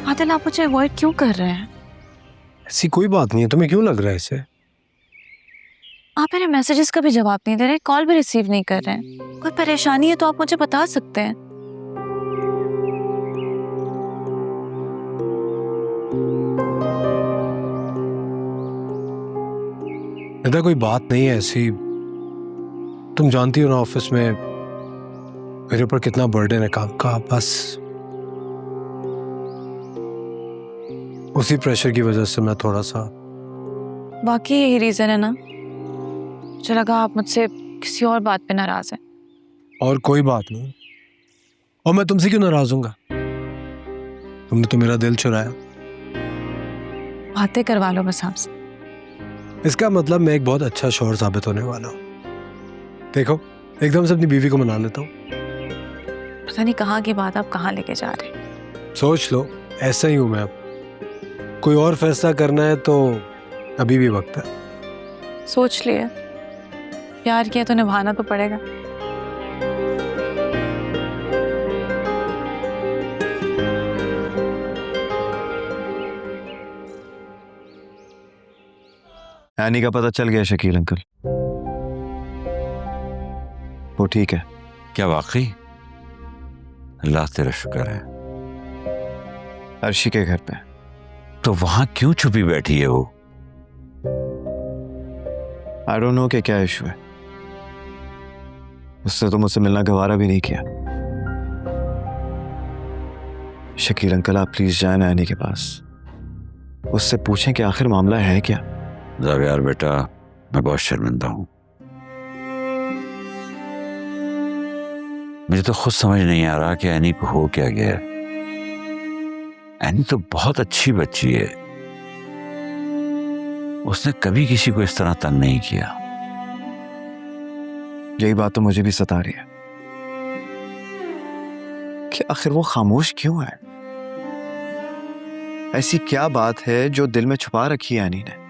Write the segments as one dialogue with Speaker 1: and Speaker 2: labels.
Speaker 1: आदिल, आप मुझे अवॉइड क्यों कर रहे हैं?
Speaker 2: ऐसी कोई बात नहीं है, तुम्हें क्यों लग रहा है इसे?
Speaker 1: आप मेरे मैसेजेस का भी जवाब नहीं दे रहे, कॉल भी रिसीव नहीं कर रहे हैं। कोई परेशानी है तो आप मुझे बता सकते हैं।
Speaker 2: ऐसा कोई बात नहीं है ऐसी। तुम जानती हो ना ऑफिस में मेरे ऊपर कितना बर्डन है काम का। बस उसी प्रेशर की वजह से मैं थोड़ा सा।
Speaker 1: बाकी यही रीजन है ना? मुझे लगा आप मुझसे किसी और बात पे नाराज हैं।
Speaker 2: और कोई बात नहीं। और मैं तुमसे क्यों नाराज हूंगा? तुमने तो मेरा दिल चुराया।
Speaker 1: बातें करवा लो बस आपसे।
Speaker 2: इसका मतलब मैं एक बहुत अच्छा शौहर साबित होने वाला हूँ। देखो, एकदम से अपनी बीवी को मना लेता हूँ।
Speaker 1: पता नहीं कहाँ की बात आप कहाँ लेके जा रहे हैं।
Speaker 2: सोच लो, ऐसा ही हूं मैं अब। कोई और फैसला करना है तो अभी भी वक्त है।
Speaker 1: सोच लिए, प्यार किया तो निभाना तो पड़ेगा।
Speaker 3: एनी का पता चल गया शकील अंकल? वो ठीक है?
Speaker 4: क्या वाकई? अल्लाह तेरा शुक्र है।
Speaker 3: अर्शी के घर पे।
Speaker 4: तो वहां क्यों छुपी बैठी है वो?
Speaker 3: आई डोंट नो कि क्या इशू है। उससे तो मुझसे मिलना गवारा भी नहीं किया। शकील अंकल, आप प्लीज जाए ना एनी के पास। उससे पूछें कि आखिर मामला है क्या।
Speaker 4: जावियार बेटा, मैं बहुत शर्मिंदा हूं। मुझे तो खुद समझ नहीं आ रहा कि एनी को हो क्या गया। एनी तो बहुत अच्छी बच्ची है। उसने कभी किसी को इस तरह तंग नहीं किया।
Speaker 3: यही बात तो मुझे भी सता रही है कि आखिर वो खामोश क्यों है। ऐसी क्या बात है जो दिल में छुपा रखी है एनी ने।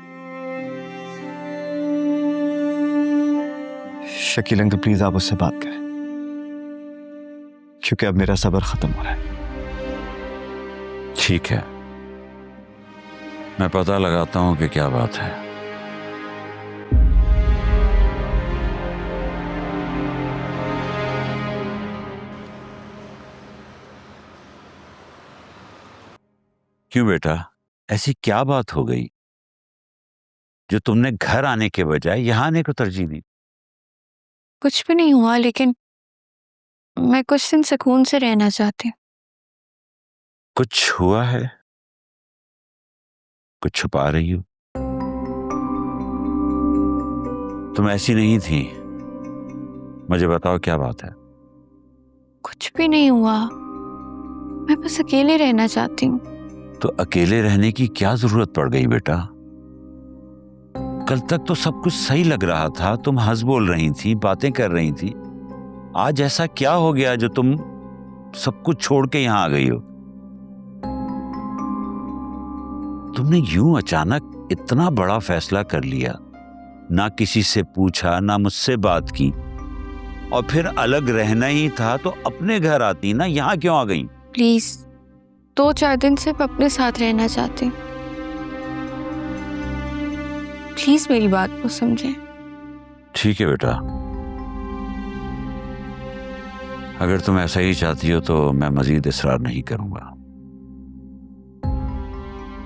Speaker 3: शकील अंकल, प्लीज आप उससे बात करें, क्योंकि अब मेरा सब्र खत्म हो रहा है।
Speaker 4: ठीक है, मैं पता लगाता हूं कि क्या बात है। क्यों बेटा, ऐसी क्या बात हो गई जो तुमने घर आने के बजाय यहां आने को तरजीह दी?
Speaker 1: कुछ भी नहीं हुआ, लेकिन मैं कुछ दिन सुकून से रहना चाहती हूँ।
Speaker 4: कुछ हुआ है? कुछ छुपा रही हो? तुम ऐसी नहीं थी। मुझे बताओ क्या बात है।
Speaker 1: कुछ भी नहीं हुआ, मैं बस अकेले रहना चाहती हूँ।
Speaker 4: तो अकेले रहने की क्या जरूरत पड़ गई बेटा? कल तक तो सब कुछ सही लग रहा था, तुम हंस बोल रही थी, बातें कर रही थी। आज ऐसा क्या हो गया जो तुम सब कुछ छोड़ के यहां आ गई हो? तुमने यूं अचानक इतना बड़ा फैसला कर लिया, ना किसी से पूछा, ना मुझसे बात की, और फिर अलग रहना ही था तो अपने घर आती ना, यहां क्यों आ गई?
Speaker 1: प्लीज, 2-4 दिन सिर्फ अपने साथ रहना चाहती हूँ। प्लीज मेरी बात को समझे।
Speaker 4: ठीक है बेटा, अगर तुम ऐसा ही चाहती हो तो मैं मजीद इसरार नहीं करूंगा।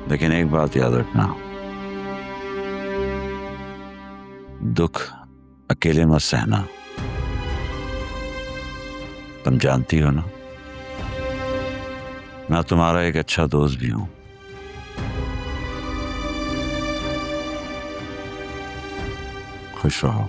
Speaker 4: लेकिन एक बात याद रखना, दुख अकेले मत सहना। तुम जानती हो ना, मैं तुम्हारा एक अच्छा दोस्त भी हूं। खुश रहो।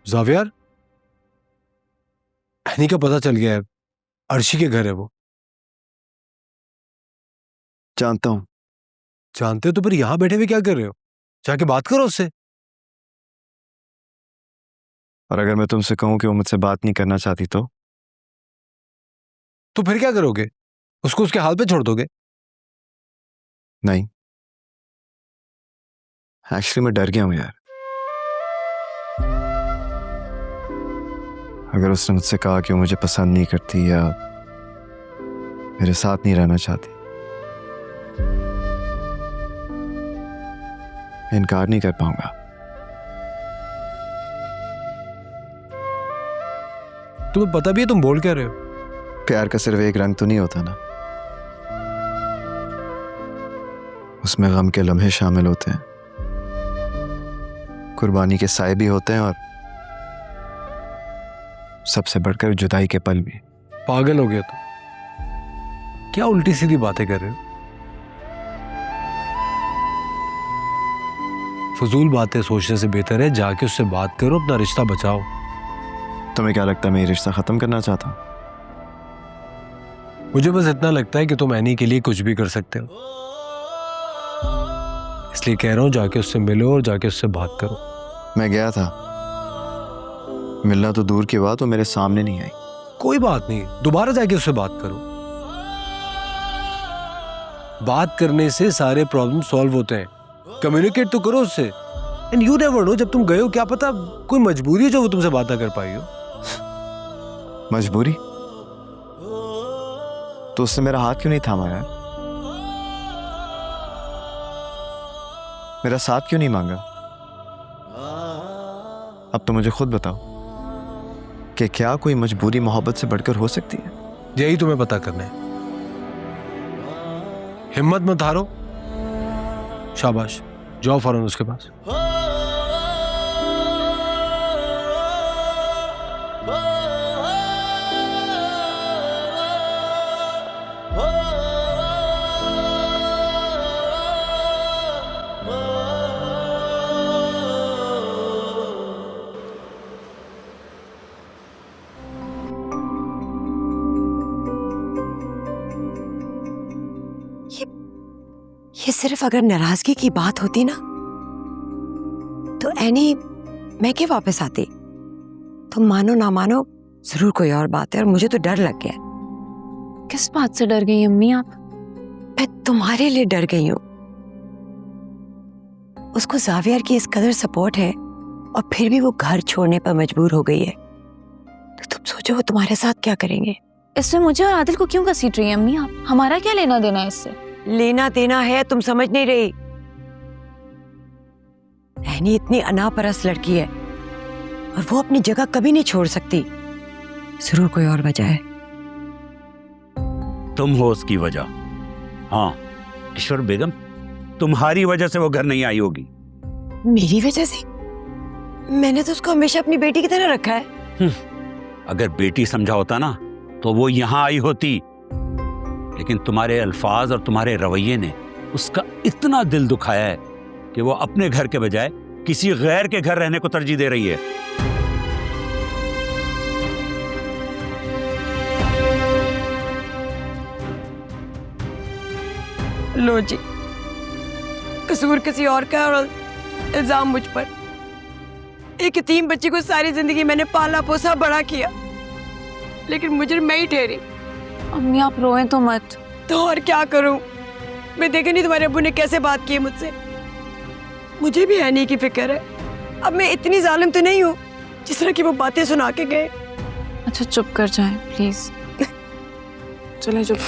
Speaker 2: जावियार, एनी का पता चल गया है। अर्शी के घर है वो।
Speaker 3: जानता हूं।
Speaker 2: जानते हो तो फिर यहां बैठे हुए क्या कर रहे हो? जाके बात करो उससे।
Speaker 3: और अगर मैं तुमसे कहूं कि वो मुझसे बात नहीं करना चाहती तो
Speaker 2: फिर क्या करोगे? उसको उसके हाल पे छोड़ दोगे?
Speaker 3: नहीं, एक्चुअली मैं डर गया हूं यार। अगर उसने मुझसे कहा कि वो मुझे पसंद नहीं करती या मेरे साथ नहीं रहना चाहती, मैं इनकार नहीं कर पाऊंगा।
Speaker 2: तुम्हें पता भी है तुम बोल क्या रहे हो?
Speaker 3: प्यार का सिर्फ एक रंग तो नहीं होता ना, उसमें गम के लम्हे शामिल होते हैं, कुर्बानी के साए भी होते हैं और सबसे बढ़कर जुदाई के पल भी।
Speaker 2: पागल हो गया तुम, क्या उल्टी सीधी बातें कर रहे हो? फजूल बातें सोचने से बेहतर है जाके उससे बात करो, अपना रिश्ता बचाओ।
Speaker 3: तुम्हें क्या लगता है मैं ये रिश्ता खत्म करना चाहता हूं?
Speaker 2: मुझे बस इतना लगता है कि तुम एनी के लिए कुछ भी कर सकते हो, इसलिए कह रहा हूं जाके उससे मिलो और जाके उससे बात करो।
Speaker 3: मैं गया था, मिलना तो दूर की बात, वो मेरे सामने नहीं आई।
Speaker 2: कोई बात नहीं, दोबारा जाके उससे बात करो। बात करने से सारे प्रॉब्लम सॉल्व होते हैं। कम्युनिकेट तो करो उससे। एंड यू नेवर नो, जब तुम गए हो क्या पता कोई मजबूरी है जो वो तुमसे बात ना कर पाई हो।
Speaker 3: मजबूरी? तो उसने मेरा हाथ क्यों नहीं थामा यार? मेरा साथ क्यों नहीं मांगा? अब तो मुझे खुद बताओ कि क्या कोई मजबूरी मोहब्बत से बढ़कर हो सकती है?
Speaker 2: यही तुम्हें पता करना है। हिम्मत मत हारो, शाबाश, जाओ फौरन उसके पास।
Speaker 5: ये सिर्फ अगर नाराजगी की बात होती ना तो एनी मैं क्यों वापस आती। तुम मानो ना मानो जरूर कोई और बात है और मुझे तो डर लग गया।
Speaker 1: किस बात से डर गई अम्मी आप?
Speaker 5: मैं तुम्हारे लिए डर गई हूं। उसको जावियर की इस कदर सपोर्ट है और फिर भी वो घर छोड़ने पर मजबूर हो गई है, तो तुम सोचो वो तुम्हारे साथ क्या करेंगे।
Speaker 1: इसमें मुझे और आदिल को क्यों घसीट रही है अम्मी आप? हमारा क्या लेना देना है इससे?
Speaker 5: लेना देना है, तुम समझ नहीं रही। एनी इतनी अनापरस्त लड़की है और वो अपनी जगह कभी नहीं छोड़ सकती। जरूर कोई और वजह है।
Speaker 4: तुम हो उसकी वजह। हाँ ईश्वर बेगम, तुम्हारी वजह से वो घर नहीं आई होगी।
Speaker 5: मेरी वजह से? मैंने तो उसको हमेशा अपनी बेटी की तरह रखा है।
Speaker 4: अगर बेटी समझा होता ना तो वो यहां आई होती, लेकिन तुम्हारे अल्फाज और तुम्हारे रवैये ने उसका इतना दिल दुखाया है कि वो अपने घर के बजाय किसी गैर के घर रहने को तरजीह दे रही है।
Speaker 5: लो जी, कसूर किसी और का और इल्जाम मुझ पर। एक यतीम बच्ची को सारी जिंदगी मैंने पाला पोसा बड़ा किया, लेकिन मुजरिम मैं ही ठहरी।
Speaker 1: अम्मी आप रोएं तो मत।
Speaker 5: तो और क्या करूं? मैं देखा नहीं तुम्हारे अब्बू ने कैसे बात की है मुझसे। मुझे भी एनी की फिक्र है। अब मैं इतनी जालिम तो नहीं हूं जिस तरह की वो बातें सुना के गए।
Speaker 1: अच्छा चुप कर जाएं प्लीज। चले चुप।